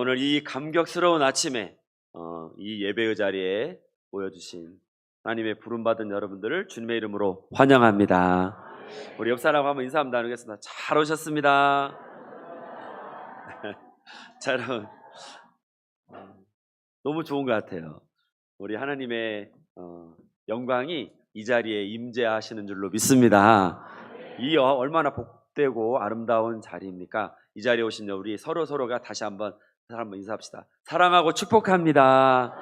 오늘 이 감격스러운 아침에 이 예배의 자리에 모여주신 하나님의 부름받은 여러분들을 주님의 이름으로 환영합니다. 우리 옆 사람하고 한번 인사 한번 나누겠습니다. 잘 오셨습니다. 자, 여러분, 너무 좋은 것 같아요. 우리 하나님의 영광이 이 자리에 임재하시는 줄로 믿습니다. 이 얼마나 복되고 아름다운 자리입니까? 이 자리에 오신 우리 서로가 다시 한번 인사합시다. 사랑하고 축복합니다.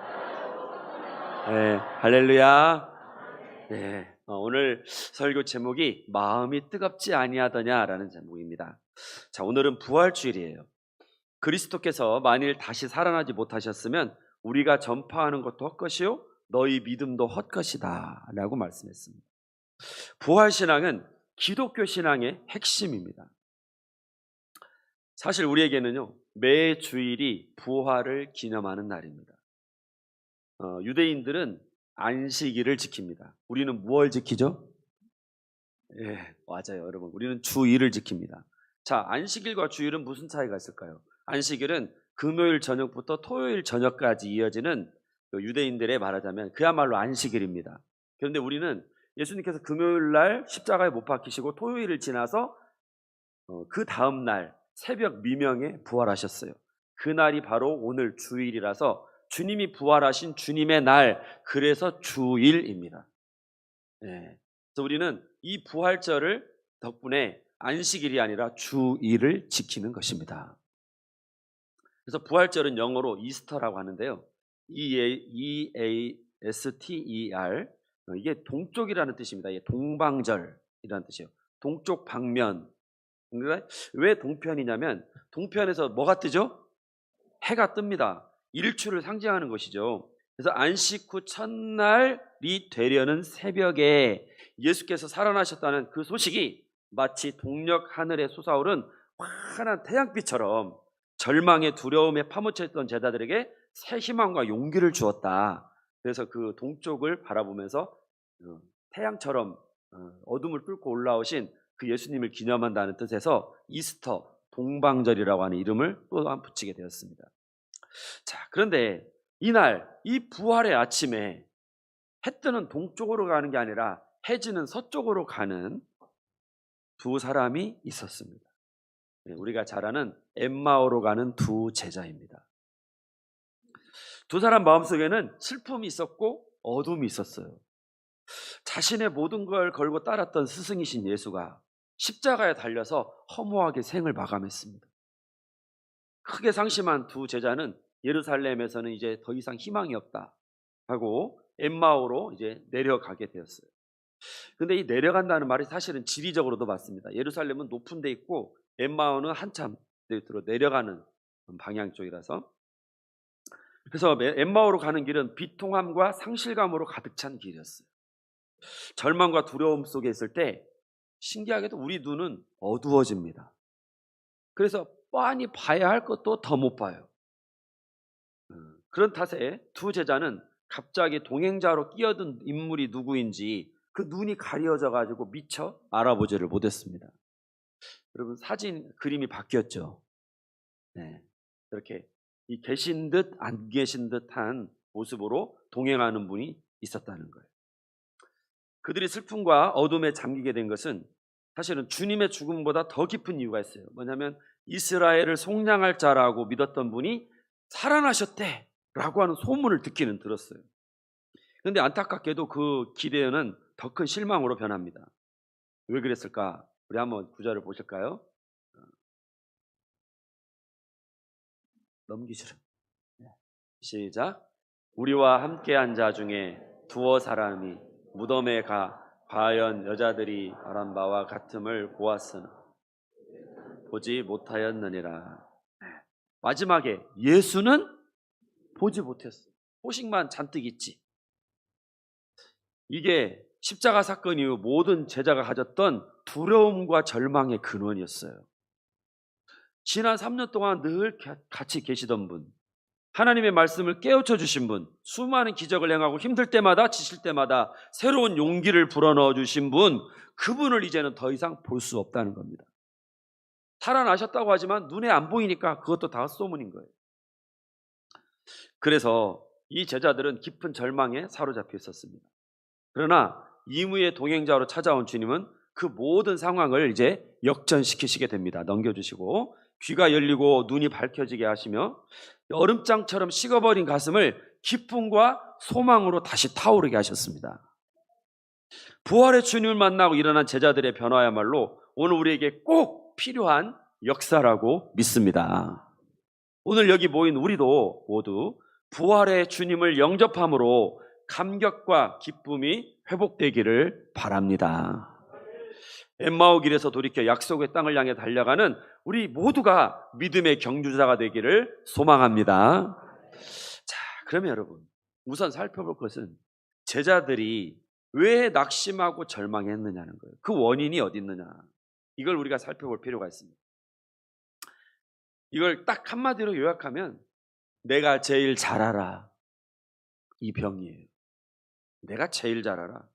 네, 할렐루야. 네, 오늘 설교 제목이 마음이 뜨겁지 아니하더냐라는 제목입니다. 자, 오늘은 부활주일이에요. 그리스도께서 만일 다시 살아나지 못하셨으면 우리가 전파하는 것도 헛것이요 너희 믿음도 헛것이다 라고 말씀했습니다. 부활신앙은 기독교 신앙의 핵심입니다. 사실 우리에게는요 매 주일이 부활을 기념하는 날입니다. 유대인들은 안식일을 지킵니다. 우리는 무엇을 지키죠? 예, 맞아요 여러분, 우리는 주일을 지킵니다. 자, 안식일과 주일은 무슨 차이가 있을까요? 안식일은 금요일 저녁부터 토요일 저녁까지 이어지는 유대인들의 말하자면 그야말로 안식일입니다. 그런데 우리는 예수님께서 금요일 날 십자가에 못 박히시고 토요일을 지나서 그 다음 날 새벽 미명에 부활하셨어요. 그날이 바로 오늘 주일이라서 주님이 부활하신 주님의 날, 그래서 주일입니다. 네. 그래서 우리는 이 부활절을 덕분에 안식일이 아니라 주일을 지키는 것입니다. 그래서 부활절은 영어로 이스터라고 하는데요, E-A-S-T-E-R, 이게 동쪽이라는 뜻입니다. 이게 동방절이라는 뜻이에요. 동쪽 방면. 왜 동편이냐면 동편에서 뭐가 뜨죠? 해가 뜹니다. 일출을 상징하는 것이죠. 그래서 안식 후 첫날이 되려는 새벽에 예수께서 살아나셨다는 그 소식이 마치 동력 하늘에 솟아오른 환한 태양빛처럼 절망의 두려움에 파묻혀있던 제자들에게 새 희망과 용기를 주었다. 그래서 그 동쪽을 바라보면서 태양처럼 어둠을 뚫고 올라오신 그 예수님을 기념한다는 뜻에서 이스터, 동방절이라고 하는 이름을 또 붙이게 되었습니다. 자, 그런데 이날 이 부활의 아침에 해 뜨는 동쪽으로 가는 게 아니라 해 지는 서쪽으로 가는 두 사람이 있었습니다. 우리가 잘 아는 엠마오로 가는 두 제자입니다. 두 사람 마음속에는 슬픔이 있었고 어둠이 있었어요. 자신의 모든 걸 걸고 따랐던 스승이신 예수가 십자가에 달려서 허무하게 생을 마감했습니다. 크게 상심한 두 제자는 예루살렘에서는 이제 더 이상 희망이 없다 하고 엠마오로 이제 내려가게 되었어요. 근데 이 내려간다는 말이 사실은 지리적으로도 맞습니다. 예루살렘은 높은 데 있고 엠마오는 한참 밑으로 내려가는 방향 쪽이라서, 그래서 엠마오로 가는 길은 비통함과 상실감으로 가득 찬 길이었어요. 절망과 두려움 속에 있을 때 신기하게도 우리 눈은 어두워집니다. 그래서 뻔히 봐야 할 것도 더 못 봐요. 그런 탓에 두 제자는 갑자기 동행자로 끼어든 인물이 누구인지 그 눈이 가려져 가지고 미처 알아보지를 못했습니다. 여러분, 사진 그림이 바뀌었죠. 네, 이렇게 이 계신 듯 안 계신 듯한 모습으로 동행하는 분이 있었다는 거예요. 그들이 슬픔과 어둠에 잠기게 된 것은 사실은 주님의 죽음보다 더 깊은 이유가 있어요. 뭐냐면 이스라엘을 속량할 자라고 믿었던 분이 살아나셨대 라고 하는 소문을 듣기는 들었어요. 그런데 안타깝게도 그 기대는 더 큰 실망으로 변합니다. 왜 그랬을까? 우리 한번 구절을 보실까요? 넘기시죠. 시작. 우리와 함께한 자 중에 두어 사람이 무덤에 가 과연 여자들이 말한 바와 같음을 보았으나 보지 못하였느니라. 마지막에 예수는 보지 못했어. 소식만 잔뜩 있지. 이게 십자가 사건 이후 모든 제자가 가졌던 두려움과 절망의 근원이었어요. 지난 3년 동안 늘 같이 계시던 분, 하나님의 말씀을 깨우쳐 주신 분, 수많은 기적을 행하고 힘들 때마다 지칠 때마다 새로운 용기를 불어넣어 주신 분, 그분을 이제는 더 이상 볼 수 없다는 겁니다. 살아나셨다고 하지만 눈에 안 보이니까 그것도 다 소문인 거예요. 그래서 이 제자들은 깊은 절망에 사로잡혀 있었습니다. 그러나 이무의 동행자로 찾아온 주님은 그 모든 상황을 이제 역전시키시게 됩니다. 넘겨주시고 귀가 열리고 눈이 밝혀지게 하시며 얼음장처럼 식어버린 가슴을 기쁨과 소망으로 다시 타오르게 하셨습니다. 부활의 주님을 만나고 일어난 제자들의 변화야말로 오늘 우리에게 꼭 필요한 역사라고 믿습니다. 오늘 여기 모인 우리도 모두 부활의 주님을 영접함으로 감격과 기쁨이 회복되기를 바랍니다. 엠마오 길에서 돌이켜 약속의 땅을 향해 달려가는 우리 모두가 믿음의 경주자가 되기를 소망합니다. 자, 그러면 여러분, 우선 살펴볼 것은 제자들이 왜 낙심하고 절망했느냐는 거예요. 그 원인이 어디 있느냐, 이걸 우리가 살펴볼 필요가 있습니다. 이걸 딱 한마디로 요약하면 내가 제일 잘 알아, 이 병이에요. 내가 제일 잘 알아.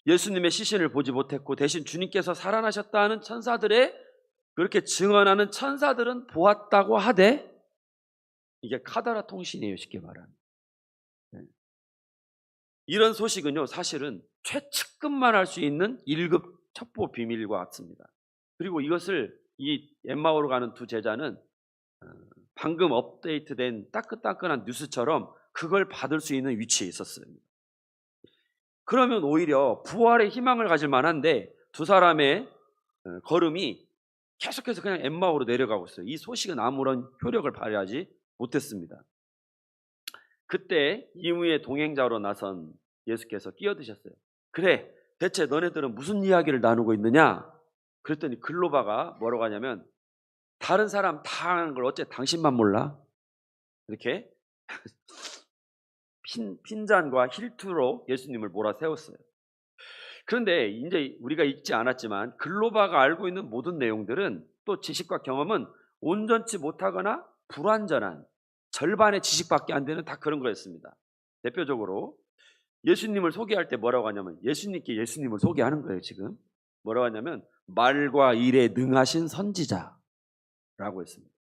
예수님의 시신을 보지 못했고 대신 주님께서 살아나셨다 하는 천사들의, 그렇게 증언하는 천사들은 보았다고 하되, 이게 카다라 통신이에요, 쉽게 말하면. 이런 소식은요, 사실은 최측근만 할 수 있는 1급 첩보 비밀과 같습니다. 그리고 이것을 이 엠마오로 가는 두 제자는 방금 업데이트된 따끈따끈한 뉴스처럼 그걸 받을 수 있는 위치에 있었어요. 그러면 오히려 부활의 희망을 가질 만한데 두 사람의 걸음이 계속해서 그냥 엠마오로 내려가고 있어요. 이 소식은 아무런 효력을 발휘하지 못했습니다. 그때 이무의 동행자로 나선 예수께서 끼어드셨어요. 그래, 대체 너네들은 무슨 이야기를 나누고 있느냐? 그랬더니 글로바가 뭐라고 하냐면, 다른 사람 다 하는 걸 어째 당신만 몰라? 이렇게 핀잔과 힐투로 예수님을 몰아세웠어요. 그런데 이제 우리가 읽지 않았지만 글로바가 알고 있는 모든 내용들은, 또 지식과 경험은 온전치 못하거나 불완전한 절반의 지식밖에 안 되는 다 그런 거였습니다. 대표적으로 예수님을 소개할 때 뭐라고 하냐면, 예수님께 예수님을 소개하는 거예요. 지금 뭐라고 하냐면 말과 일에 능하신 선지자라고 했습니다.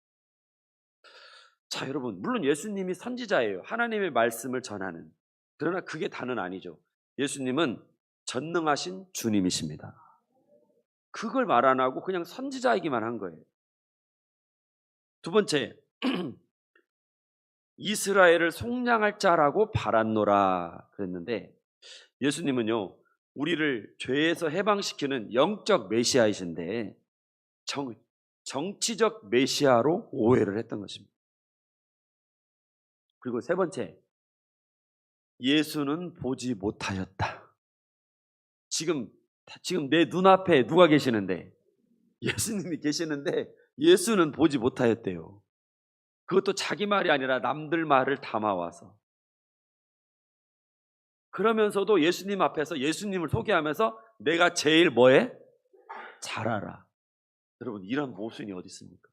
자, 여러분, 물론 예수님이 선지자예요. 하나님의 말씀을 전하는. 그러나 그게 다는 아니죠. 예수님은 전능하신 주님이십니다. 그걸 말 안 하고 그냥 선지자이기만 한 거예요. 두 번째, 이스라엘을 속량할 자라고 바랐노라 그랬는데, 예수님은요, 우리를 죄에서 해방시키는 영적 메시아이신데 정치적 메시아로 오해를 했던 것입니다. 그리고 세 번째, 예수는 보지 못하였다. 지금 내 눈앞에 누가 계시는데, 예수님이 계시는데 예수는 보지 못하였대요. 그것도 자기 말이 아니라 남들 말을 담아와서. 그러면서도 예수님 앞에서 예수님을 소개하면서 내가 제일 뭐해? 잘 알아. 여러분, 이런 모순이 어디 있습니까?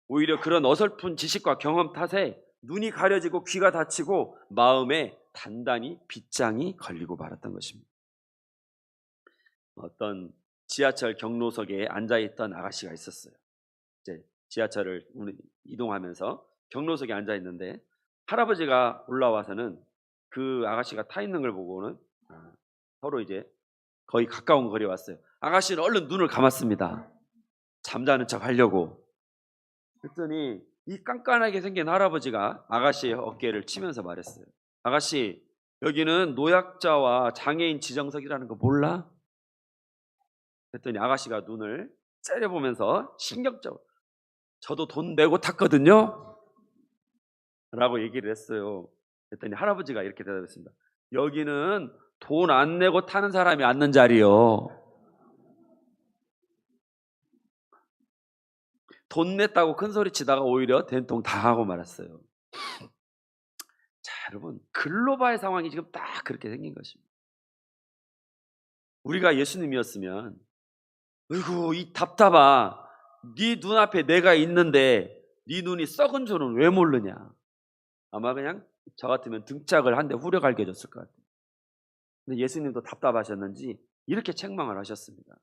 오히려 그런 어설픈 지식과 경험 탓에 눈이 가려지고 귀가 닫히고 마음에 단단히 빗장이 걸리고 말았던 것입니다. 어떤 지하철 경로석에 앉아있던 아가씨가 있었어요. 이제 지하철을 이동하면서 경로석에 앉아있는데 할아버지가 올라와서는 그 아가씨가 타 있는 걸 보고는 서로 이제 거의 가까운 거리에 왔어요. 아가씨는 얼른 눈을 감았습니다. 잠자는 척 하려고. 그랬더니 이 깐깐하게 생긴 할아버지가 아가씨의 어깨를 치면서 말했어요. 아가씨, 여기는 노약자와 장애인 지정석이라는 거 몰라? 그랬더니 아가씨가 눈을 째려보면서 신경적으로, 저도 돈 내고 탔거든요 라고 얘기를 했어요. 그랬더니 할아버지가 이렇게 대답했습니다. 여기는 돈 안 내고 타는 사람이 앉는 자리요, 돈 냈다고 큰소리 치다가 오히려 된통 다 하고 말았어요. 자, 여러분, 글로바의 상황이 지금 딱 그렇게 생긴 것입니다. 우리가 예수님이었으면, 어이구 이 답답아, 네 눈앞에 내가 있는데 네 눈이 썩은 줄은 왜 모르냐, 아마 그냥 저 같으면 등짝을 한 대 후려갈게 줬을 것 같아요. 근데 예수님도 답답하셨는지 이렇게 책망을 하셨습니다.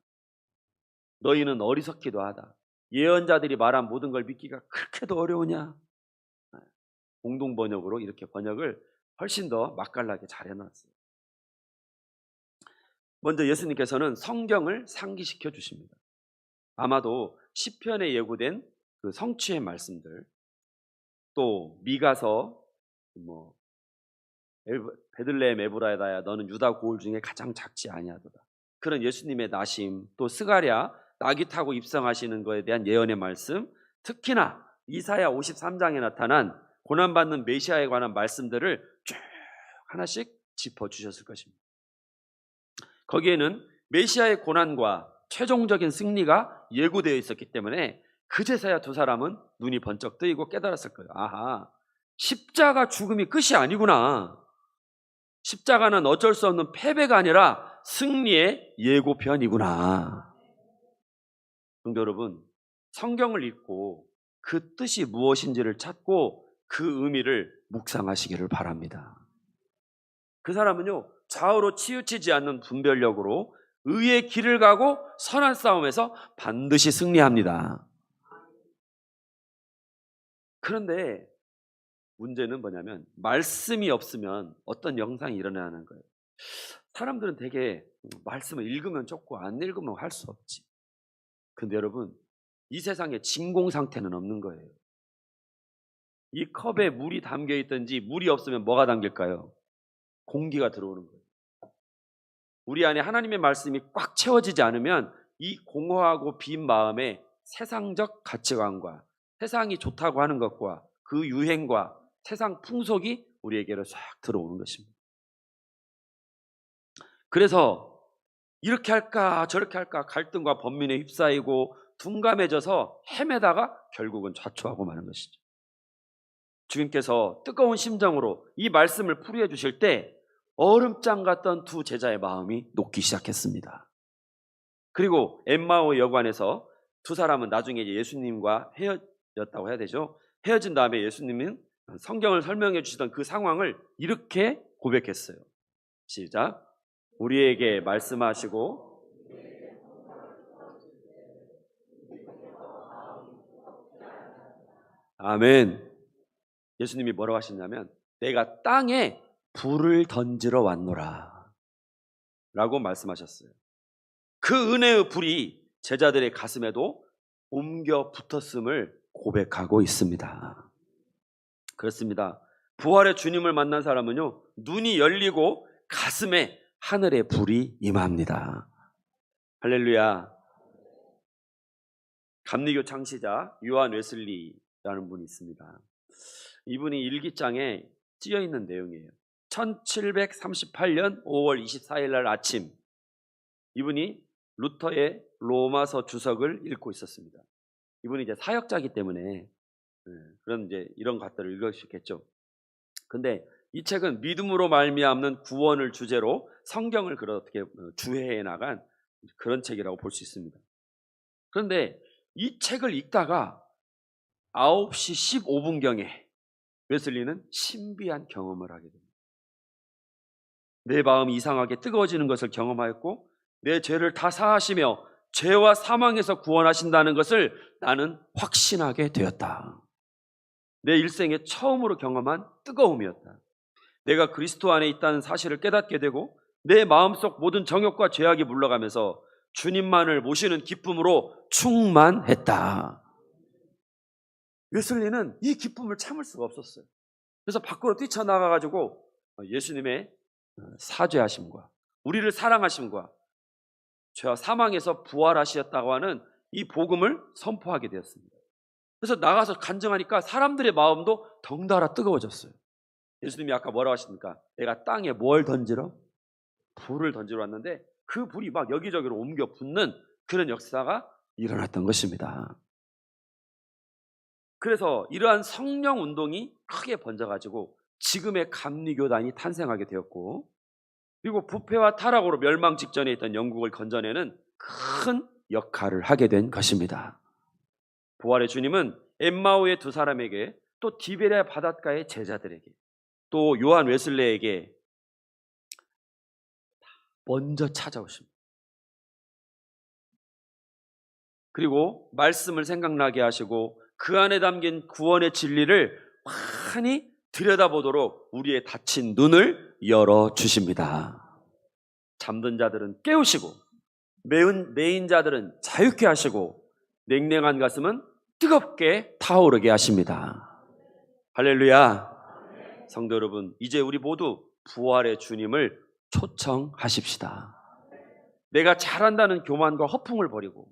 너희는 어리석기도 하다. 예언자들이 말한 모든 걸 믿기가 그렇게도 어려우냐? 공동 번역으로 이렇게 번역을 훨씬 더 맛깔나게 잘 해놨어요. 먼저 예수님께서는 성경을 상기시켜 주십니다. 아마도 시편에 예고된 그 성취의 말씀들, 또 미가서 베들레헴 에브라다야 너는 유다 고을 중에 가장 작지 아니하도다. 그런 예수님의 나심, 또 스가랴 나귀 타고 입성하시는 것에 대한 예언의 말씀, 특히나 이사야 53장에 나타난 고난받는 메시아에 관한 말씀들을 쭉 하나씩 짚어주셨을 것입니다. 거기에는 메시아의 고난과 최종적인 승리가 예고되어 있었기 때문에 그제서야 두 사람은 눈이 번쩍 뜨이고 깨달았을 거예요. 아하, 십자가 죽음이 끝이 아니구나. 십자가는 어쩔 수 없는 패배가 아니라 승리의 예고편이구나. 성도 여러분, 성경을 읽고 그 뜻이 무엇인지를 찾고 그 의미를 묵상하시기를 바랍니다. 그 사람은요, 좌우로 치우치지 않는 분별력으로 의의 길을 가고 선한 싸움에서 반드시 승리합니다. 그런데 문제는 뭐냐면 말씀이 없으면 어떤 영상이 일어나는 거예요. 사람들은 되게 말씀을 읽으면 좋고 안 읽으면 할 수 없지. 근데 여러분, 이 세상에 진공 상태는 없는 거예요. 이 컵에 물이 담겨 있든지 물이 없으면 뭐가 담길까요? 공기가 들어오는 거예요. 우리 안에 하나님의 말씀이 꽉 채워지지 않으면 이 공허하고 빈 마음에 세상적 가치관과 세상이 좋다고 하는 것과 그 유행과 세상 풍속이 우리에게로 싹 들어오는 것입니다. 그래서 이렇게 할까 저렇게 할까 갈등과 번민에 휩싸이고 둔감해져서 헤매다가 결국은 좌초하고 마는 것이죠. 주님께서 뜨거운 심정으로 이 말씀을 풀이해 주실 때 얼음장 같던 두 제자의 마음이 녹기 시작했습니다. 그리고 엠마오 여관에서 두 사람은 나중에 예수님과 헤어졌다고 해야 되죠. 헤어진 다음에 예수님은 성경을 설명해 주시던 그 상황을 이렇게 고백했어요. 시작. 우리에게 말씀하시고 아멘. 예수님이 뭐라고 하시냐면 내가 땅에 불을 던지러 왔노라 라고 말씀하셨어요. 그 은혜의 불이 제자들의 가슴에도 옮겨 붙었음을 고백하고 있습니다. 그렇습니다. 부활의 주님을 만난 사람은요, 눈이 열리고 가슴에 하늘의 불이 임합니다. 할렐루야. 감리교 창시자 요한 웨슬리라는 분이 있습니다. 이분이 일기장에 찌어 있는 내용이에요. 1738년 5월 24일 날 아침, 이분이 루터의 로마서 주석을 읽고 있었습니다. 이분이 이제 사역자이기 때문에 그런 이제 이런 것들을 읽으셨겠죠. 근데 이 책은 믿음으로 말미암는 구원을 주제로 성경을 그렇게 주해해 나간 그런 책이라고 볼 수 있습니다. 그런데 이 책을 읽다가 9시 15분경에 웨슬리는 신비한 경험을 하게 됩니다. 내 마음이 이상하게 뜨거워지는 것을 경험하였고 내 죄를 다 사하시며 죄와 사망에서 구원하신다는 것을 나는 확신하게 되었다. 내 일생에 처음으로 경험한 뜨거움이었다. 내가 그리스도 안에 있다는 사실을 깨닫게 되고 내 마음속 모든 정욕과 죄악이 물러가면서 주님만을 모시는 기쁨으로 충만했다. 웨슬리는 이 기쁨을 참을 수가 없었어요. 그래서 밖으로 뛰쳐나가가지고 예수님의 사죄하심과 우리를 사랑하심과 죄와 사망에서 부활하셨다고 하는 이 복음을 선포하게 되었습니다. 그래서 나가서 간증하니까 사람들의 마음도 덩달아 뜨거워졌어요. 예수님이 아까 뭐라고 하십니까? 내가 땅에 뭘 던지러? 불을 던지러 왔는데 그 불이 막 여기저기로 옮겨 붙는 그런 역사가 일어났던 것입니다. 그래서 이러한 성령 운동이 크게 번져가지고 지금의 감리교단이 탄생하게 되었고, 그리고 부패와 타락으로 멸망 직전에 있던 영국을 건져내는 큰 역할을 하게 된 것입니다. 부활의 주님은 엠마오의 두 사람에게, 또 디베랴 바닷가의 제자들에게, 또 요한 웨슬레에게 먼저 찾아오십니다. 그리고 말씀을 생각나게 하시고 그 안에 담긴 구원의 진리를 많이 들여다보도록 우리의 닫힌 눈을 열어주십니다. 잠든 자들은 깨우시고 메인 자들은 자유케 하시고 냉랭한 가슴은 뜨겁게 타오르게 하십니다. 할렐루야. 성도 여러분, 이제 우리 모두 부활의 주님을 초청하십시다. 내가 잘한다는 교만과 허풍을 버리고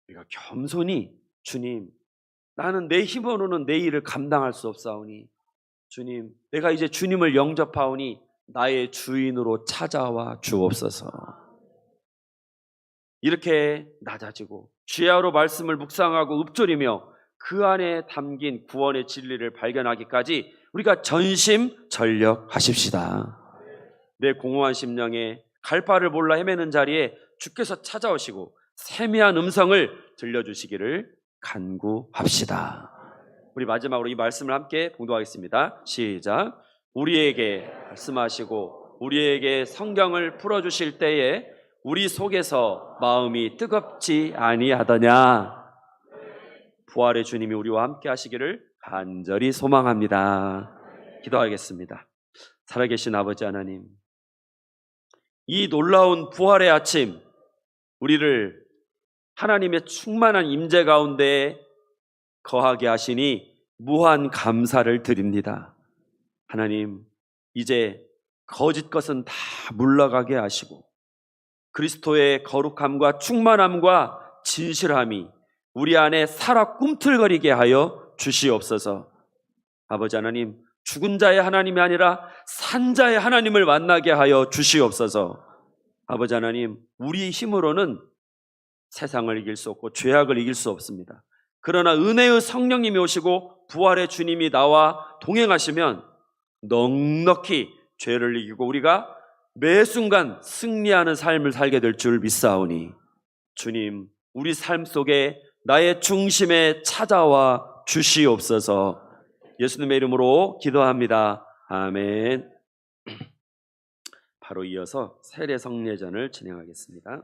우리가 겸손히 주님, 나는 내 힘으로는 내 일을 감당할 수 없사오니 주님, 내가 이제 주님을 영접하오니 나의 주인으로 찾아와 주옵소서. 이렇게 낮아지고 주야로 말씀을 묵상하고 읊조리며 그 안에 담긴 구원의 진리를 발견하기까지 우리가 전심전력하십시다. 내 공허한 심령에 갈 바를 몰라 헤매는 자리에 주께서 찾아오시고 세미한 음성을 들려주시기를 간구합시다. 우리 마지막으로 이 말씀을 함께 봉독하겠습니다. 시작. 우리에게 말씀하시고 우리에게 성경을 풀어주실 때에 우리 속에서 마음이 뜨겁지 아니하더냐. 부활의 주님이 우리와 함께 하시기를 간절히 소망합니다. 기도하겠습니다. 살아계신 아버지 하나님, 이 놀라운 부활의 아침, 우리를 하나님의 충만한 임재 가운데 거하게 하시니 무한 감사를 드립니다. 하나님, 이제 거짓 것은 다 물러가게 하시고 그리스도의 거룩함과 충만함과 진실함이 우리 안에 살아 꿈틀거리게 하여 주시옵소서. 아버지 하나님, 죽은 자의 하나님이 아니라 산 자의 하나님을 만나게 하여 주시옵소서. 아버지 하나님, 우리 힘으로는 세상을 이길 수 없고 죄악을 이길 수 없습니다. 그러나 은혜의 성령님이 오시고 부활의 주님이 나와 동행하시면 넉넉히 죄를 이기고 우리가 매 순간 승리하는 삶을 살게 될 줄 믿사오니 주님, 우리 삶 속에 나의 중심에 찾아와 주시옵소서. 예수님의 이름으로 기도합니다. 아멘. 바로 이어서 세례 성례전을 진행하겠습니다.